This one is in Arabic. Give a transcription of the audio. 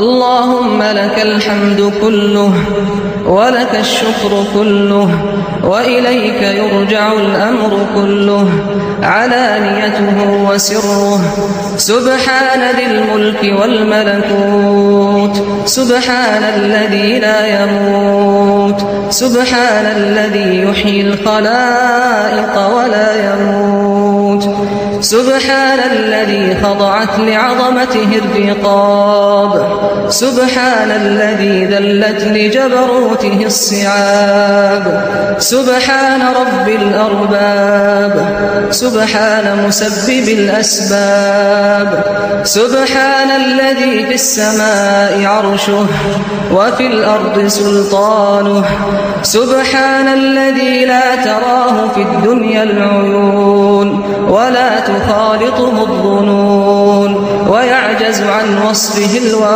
اللهم لك الحمد كله ولك الشكر كله وإليك يرجع الأمر كله علانيته وسره. سبحان ذي الملك والملكوت، سبحان الذي لا يموت، سبحان الذي يحيي الخلائق ولا يموت، سبحان الذي خضعت لعظمته الرقاب، سبحان الذي ذلت لجبروته الصعاب، سبحان رب الأرباب، سبحان مسبب الأسباب، سبحان الذي في السماء عرشه وفي الأرض سلطانه، سبحان الذي لا تراه في الدنيا العيون ولا تخالطه الظنون ويعجز عن وصفه الواقع.